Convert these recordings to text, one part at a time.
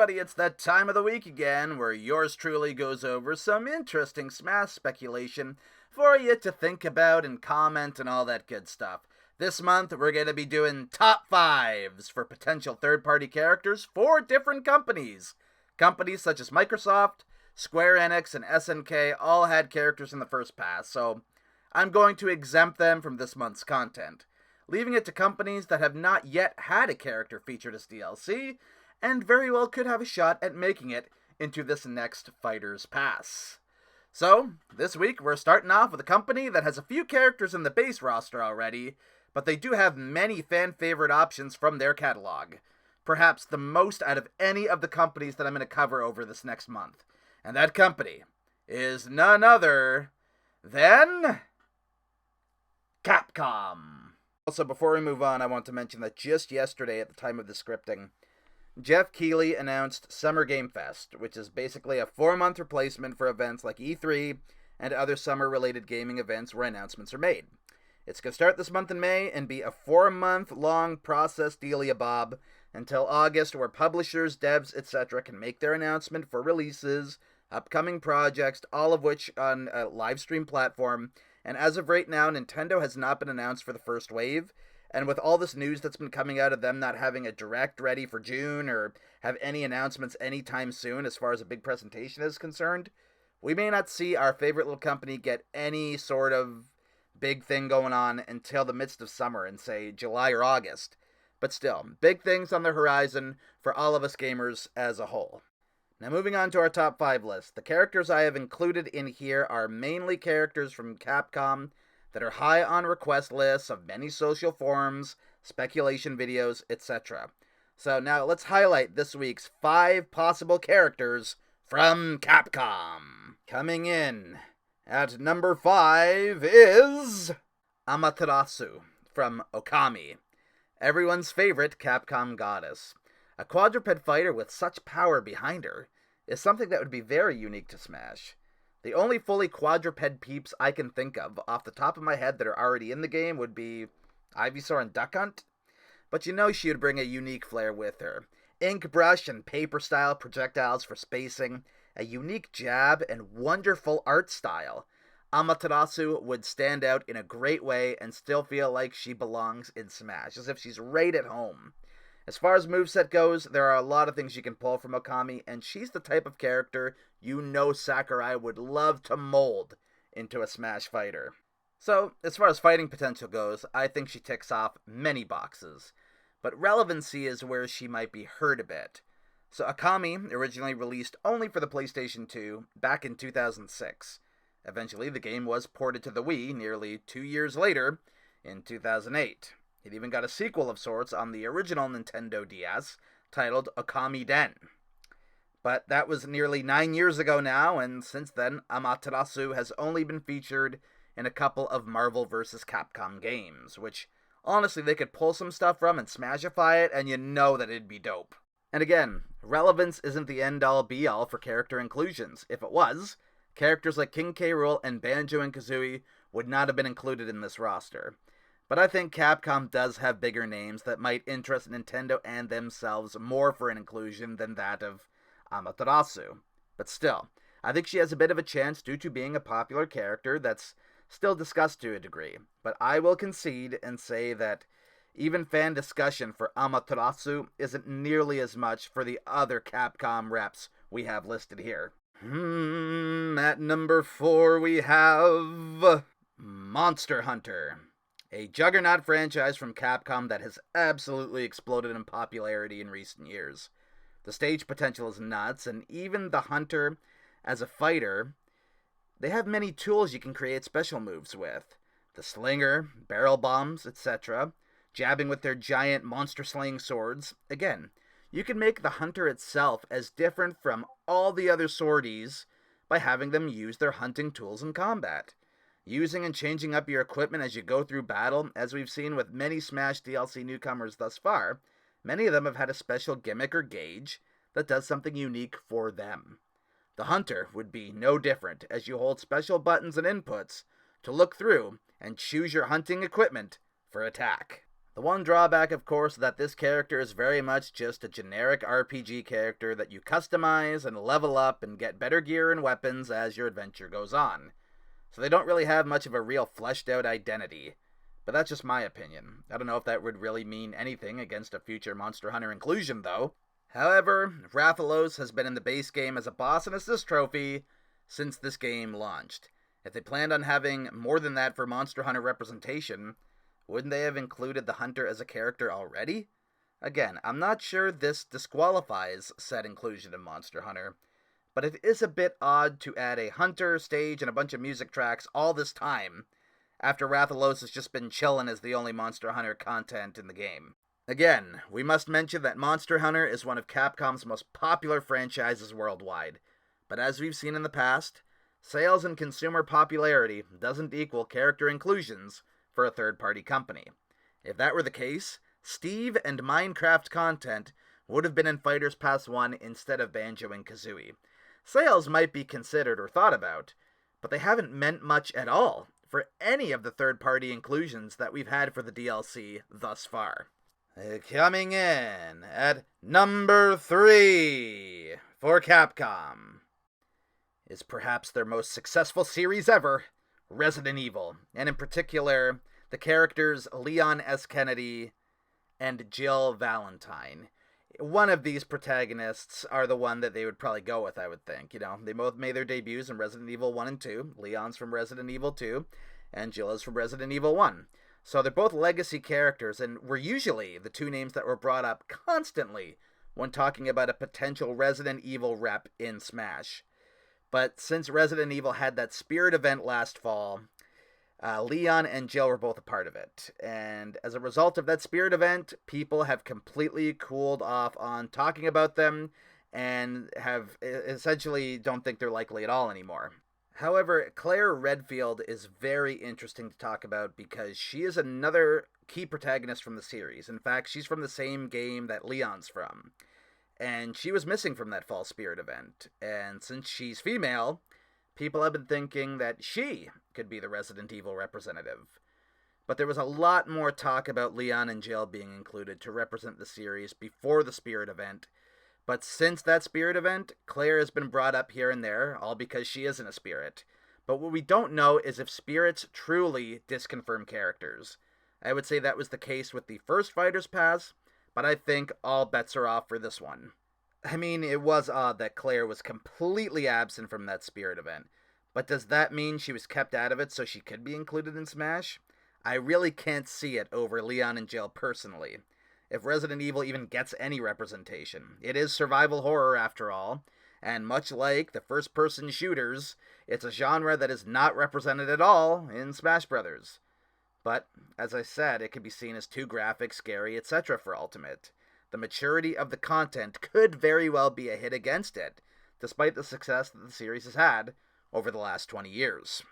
everybody, it's that time of the week again where yours truly goes over some interesting Smash speculation for you to think about and comment and all that good stuff. This month, we're going to be doing top 5s for potential third-party characters for different companies. Companies such as Microsoft, Square Enix, and SNK all had characters in the first pass, so I'm going to exempt them from this month's content, leaving it to companies that have not yet had a character featured as DLC, and very well could have a shot at making it into this next Fighter's Pass. So, this week we're starting off with a company that has a few characters in the base roster already, but they do have many fan-favorite options from their catalog. Perhaps the most out of any of the companies that I'm going to cover over this next month. And that company is none other than Capcom. Also, before we move on, I want to mention that just yesterday, at the time of the scripting, Jeff Keighley announced Summer Game Fest, which is basically a 4-month replacement for events like E3 and other summer-related gaming events where announcements are made. It's going to start this month in May and be a 4-month-long process dealy-a-bob until August, where publishers, devs, etc. can make their announcement for releases, upcoming projects, all of which on a live stream platform. And as of right now, Nintendo has not been announced for the first wave. And with all this news that's been coming out of them not having a direct ready for June or have any announcements anytime soon as far as a big presentation is concerned, we may not see our favorite little company get any sort of big thing going on until the midst of summer in, say, July or August. But still, big things on the horizon for all of us gamers as a whole. Now moving on to our top 5 list. The characters I have included in here are mainly characters from Capcom that are high on request lists of many social forums, speculation videos, etc. So now let's highlight this week's 5 possible characters from Capcom. Coming in at number 5 is Amaterasu from Okami, everyone's favorite Capcom goddess. A quadruped fighter with such power behind her is something that would be very unique to Smash. The only fully quadruped peeps I can think of off the top of my head that are already in the game would be Ivysaur and Duck Hunt. But you know she would bring a unique flair with her. Ink brush and paper style projectiles for spacing, a unique jab, and wonderful art style. Amaterasu would stand out in a great way and still feel like she belongs in Smash, as if she's right at home. As far as moveset goes, there are a lot of things you can pull from Okami, and she's the type of character you know Sakurai would love to mold into a Smash fighter. So, as far as fighting potential goes, I think she ticks off many boxes. But relevancy is where she might be hurt a bit. So Okami originally released only for the PlayStation 2 back in 2006. Eventually, the game was ported to the Wii nearly 2 years later, in 2008. It even got a sequel of sorts on the original Nintendo DS, titled Okami Den. But that was nearly 9 years ago now, and since then, Amaterasu has only been featured in a couple of Marvel vs. Capcom games, which, honestly, they could pull some stuff from and smashify it, and you know that it'd be dope. And again, relevance isn't the end-all be-all for character inclusions. If it was, characters like King K. Rool and Banjo and Kazooie would not have been included in this roster. But I think Capcom does have bigger names that might interest Nintendo and themselves more for an inclusion than that of Amaterasu. But still, I think she has a bit of a chance due to being a popular character that's still discussed to a degree. But I will concede and say that even fan discussion for Amaterasu isn't nearly as much for the other Capcom reps we have listed here. At number 4 we have Monster Hunter, a juggernaut franchise from Capcom that has absolutely exploded in popularity in recent years. The stage potential is nuts, and even the Hunter, as a fighter, they have many tools you can create special moves with. The slinger, barrel bombs, etc., jabbing with their giant monster-slaying swords. Again, you can make the Hunter itself as different from all the other swordies by having them use their hunting tools in combat. Using and changing up your equipment as you go through battle, as we've seen with many Smash DLC newcomers thus far, many of them have had a special gimmick or gauge that does something unique for them. The Hunter would be no different, as you hold special buttons and inputs to look through and choose your hunting equipment for attack. The one drawback, of course, is that this character is very much just a generic RPG character that you customize and level up and get better gear and weapons as your adventure goes on. So they don't really have much of a real fleshed out identity. But that's just my opinion. I don't know if that would really mean anything against a future Monster Hunter inclusion, though. However, Rathalos has been in the base game as a boss and assist trophy since this game launched. If they planned on having more than that for Monster Hunter representation, wouldn't they have included the hunter as a character already? Again, I'm not sure this disqualifies said inclusion in Monster Hunter, but it is a bit odd to add a hunter, stage, and a bunch of music tracks all this time, after Rathalos has just been chillin' as the only Monster Hunter content in the game. Again, we must mention that Monster Hunter is one of Capcom's most popular franchises worldwide, but as we've seen in the past, sales and consumer popularity doesn't equal character inclusions for a third-party company. If that were the case, Steve and Minecraft content would have been in Fighters Pass 1 instead of Banjo and Kazooie. Sales might be considered or thought about, but they haven't meant much at all for any of the third-party inclusions that we've had for the DLC thus far. Coming in at number 3 for Capcom is perhaps their most successful series ever, Resident Evil, and in particular, the characters Leon S. Kennedy and Jill Valentine. One of these protagonists are the one that they would probably go with, I would think. You know, they both made their debuts in Resident Evil 1 and 2. Leon's from Resident Evil 2, and Jill is from Resident Evil 1. So they're both legacy characters, and were usually the two names that were brought up constantly when talking about a potential Resident Evil rep in Smash. But since Resident Evil had that Spirit event last fall, Leon and Jill were both a part of it. And as a result of that Spirit event, people have completely cooled off on talking about them and have essentially don't think they're likely at all anymore. However, Claire Redfield is very interesting to talk about because she is another key protagonist from the series. In fact, she's from the same game that Leon's from. And she was missing from that Fall Spirit event. And since she's female, people have been thinking that she could be the Resident Evil representative. But there was a lot more talk about Leon and Jill being included to represent the series before the Spirit event. But since that Spirit event, Claire has been brought up here and there, all because she isn't a spirit. But what we don't know is if spirits truly disconfirm characters. I would say that was the case with the first Fighters Pass, but I think all bets are off for this one. I mean, it was odd that Claire was completely absent from that Spirit event, but does that mean she was kept out of it so she could be included in Smash? I really can't see it over Leon and Jill personally. If Resident Evil even gets any representation. It is survival horror after all, and much like the first-person shooters, it's a genre that is not represented at all in Smash Bros. But, as I said, it could be seen as too graphic, scary, etc. for Ultimate. The maturity of the content could very well be a hit against it, despite the success that the series has had over the last 20 years.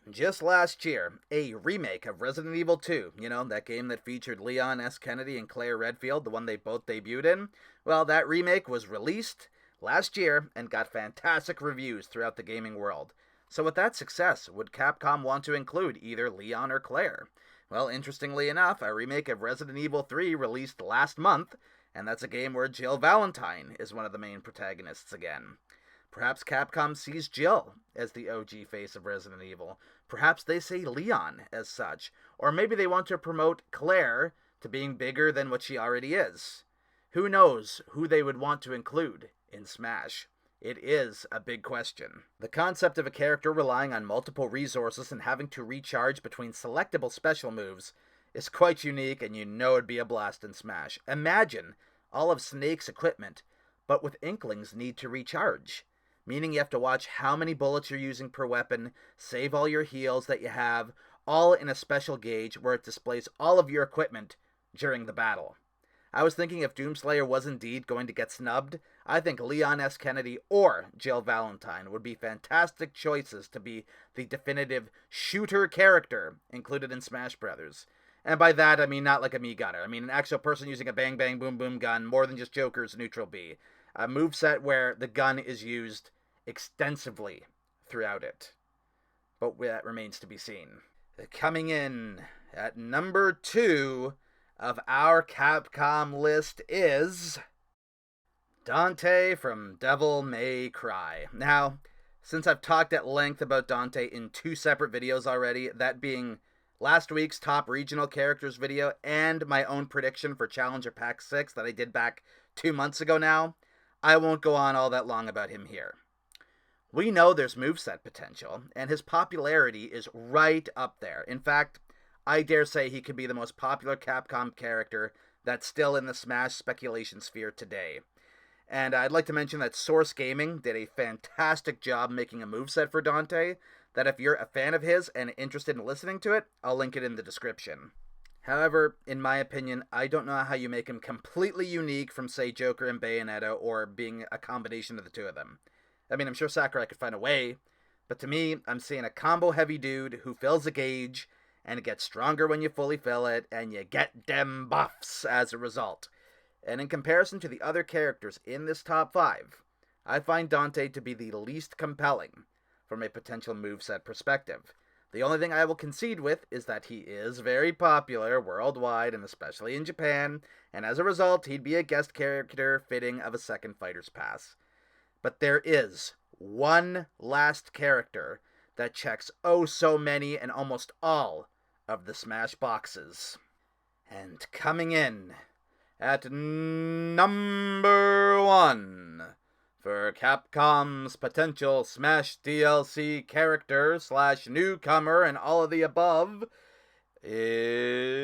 Just last year, a remake of Resident Evil 2, you know, that game that featured Leon S. Kennedy and Claire Redfield, the one they both debuted in, well, that remake was released last year and got fantastic reviews throughout the gaming world. So with that success, would Capcom want to include either Leon or Claire? Well, interestingly enough, a remake of Resident Evil 3 released last month, and that's a game where Jill Valentine is one of the main protagonists again. Perhaps Capcom sees Jill as the OG face of Resident Evil. Perhaps they say Leon as such. Or maybe they want to promote Claire to being bigger than what she already is. Who knows who they would want to include in Smash? It is a big question. The concept of a character relying on multiple resources and having to recharge between selectable special moves is quite unique, and you know it'd be a blast in Smash. Imagine all of Snake's equipment, but with Inkling's need to recharge. Meaning you have to watch how many bullets you're using per weapon, save all your heals that you have, all in a special gauge where it displays all of your equipment during the battle. I was thinking if Doomslayer was indeed going to get snubbed, I think Leon S. Kennedy or Jill Valentine would be fantastic choices to be the definitive shooter character included in Smash Bros. And by that, I mean not like a Mii gunner. I mean an actual person using a bang bang boom boom gun, more than just Joker's neutral B. A moveset where the gun is used extensively throughout it. But that remains to be seen. Coming in at number 2 of our Capcom list is Dante from Devil May Cry. Now, since I've talked at length about Dante in 2 separate videos already, that being last week's top regional characters video and my own prediction for Challenger Pack 6 that I did back 2 months ago now, I won't go on all that long about him here. We know there's moveset potential, and his popularity is right up there. In fact, I dare say he could be the most popular Capcom character that's still in the Smash speculation sphere today. And I'd like to mention that Source Gaming did a fantastic job making a moveset for Dante, that if you're a fan of his and interested in listening to it, I'll link it in the description. However, in my opinion, I don't know how you make him completely unique from, say, Joker and Bayonetta, or being a combination of the two of them. I mean, I'm sure Sakurai could find a way, but to me, I'm seeing a combo-heavy dude who fills a gauge, and it gets stronger when you fully fill it, and you get dem buffs as a result. And in comparison to the other characters in this top 5, I find Dante to be the least compelling from a potential moveset perspective. The only thing I will concede with is that he is very popular worldwide, and especially in Japan, and as a result, he'd be a guest character fitting of a second Fighter's Pass. But there is one last character that checks oh so many and almost all of the Smash boxes. And coming in at number 1 for Capcom's potential Smash DLC character / newcomer and all of the above is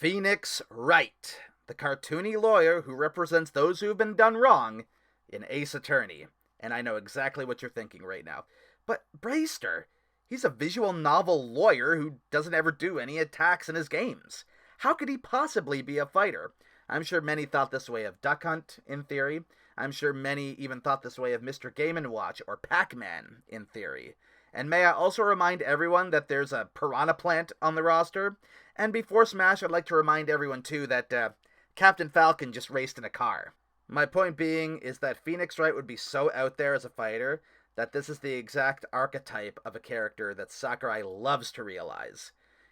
Phoenix Wright, the cartoony lawyer who represents those who have been done wrong in Ace Attorney. And I know exactly what you're thinking right now. But Braester, he's a visual novel lawyer who doesn't ever do any attacks in his games. How could he possibly be a fighter? I'm sure many thought this way of Duck Hunt, in theory. I'm sure many even thought this way of Mr. Game & Watch or Pac-Man, in theory. And may I also remind everyone that there's a Piranha Plant on the roster. And before Smash, I'd like to remind everyone, too, that Captain Falcon just raced in a car. My point being is that Phoenix Wright would be so out there as a fighter that this is the exact archetype of a character that Sakurai loves to realize.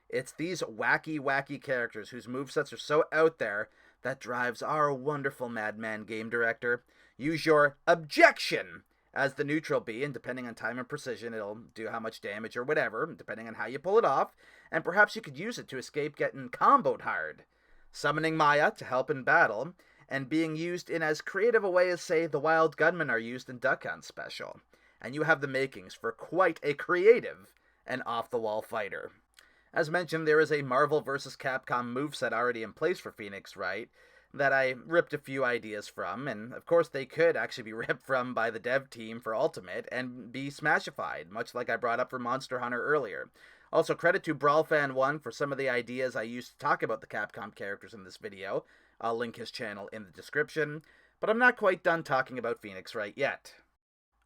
It's these wacky characters whose movesets are so out there that drives our wonderful Madman game director. Use your objection as the neutral B, and depending on time and precision, it'll do how much damage or whatever, depending on how you pull it off, and perhaps you could use it to escape getting comboed hard. Summoning Maya to help in battle, and being used in as creative a way as, say, the Wild Gunmen are used in Duck Hunt Special. And you have the makings for quite a creative and off-the-wall fighter. As mentioned, there is a Marvel vs. Capcom moveset already in place for Phoenix Wright that I ripped a few ideas from, and of course they could actually be ripped from by the dev team for Ultimate and be smashified, much like I brought up for Monster Hunter earlier. Also, credit to BrawlFan1 for some of the ideas I used to talk about the Capcom characters in this video. I'll link his channel in the description, but I'm not quite done talking about Phoenix Wright yet.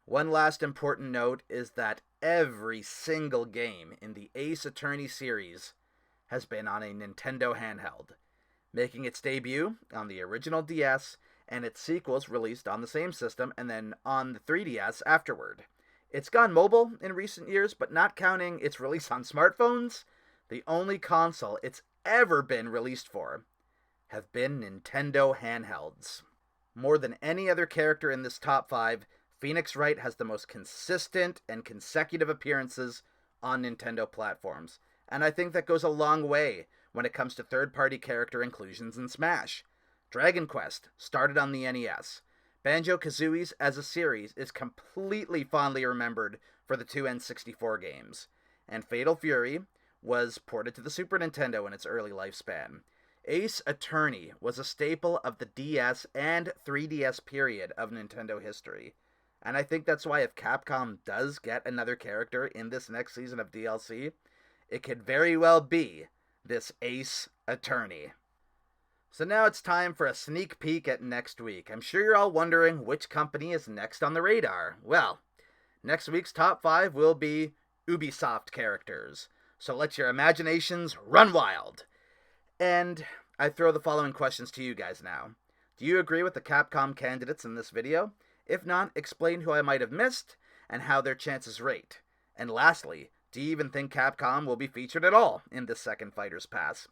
One last important note is that every single game in the Ace Attorney series has been on a Nintendo handheld, making its debut on the original DS and its sequels released on the same system and then on the 3DS afterward. It's gone mobile in recent years, but not counting its release on smartphones, the only console it's ever been released for have been Nintendo handhelds. More than any other character in this top 5, Phoenix Wright has the most consistent and consecutive appearances on Nintendo platforms, and I think that goes a long way when it comes to third-party character inclusions in Smash. Dragon Quest started on the NES. Banjo-Kazooie's as a series is completely fondly remembered for the 2 N64 games, and Fatal Fury was ported to the Super Nintendo in its early lifespan. Ace Attorney was a staple of the DS and 3DS period of Nintendo history. And I think that's why if Capcom does get another character in this next season of DLC, it could very well be this Ace Attorney. So now it's time for a sneak peek at next week. I'm sure you're all wondering which company is next on the radar. Well, next week's top 5 will be Ubisoft characters. So let your imaginations run wild. And I throw the following questions to you guys now. Do you agree with the Capcom candidates in this video? If not, explain who I might have missed, and how their chances rate? And lastly, do you even think Capcom will be featured at all in this second Fighters Pass?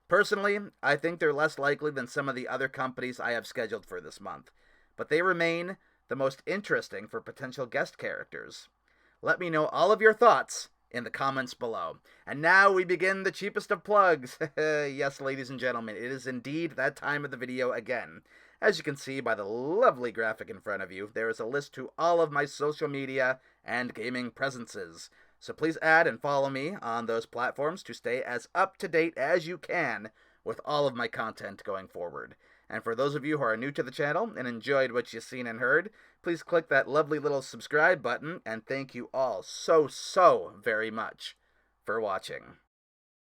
Personally, I think they're less likely than some of the other companies I have scheduled for this month, but they remain the most interesting for potential guest characters. Let me know all of your thoughts in the comments below. And now we begin the cheapest of plugs. Yes, ladies and gentlemen, it is indeed that time of the video again. As you can see by the lovely graphic in front of you, there is a list to all of my social media and gaming presences. So please add and follow me on those platforms to stay as up to date as you can with all of my content going forward. And for those of you who are new to the channel and enjoyed what you've seen and heard, please click that lovely little subscribe button, and thank you all so very much for watching.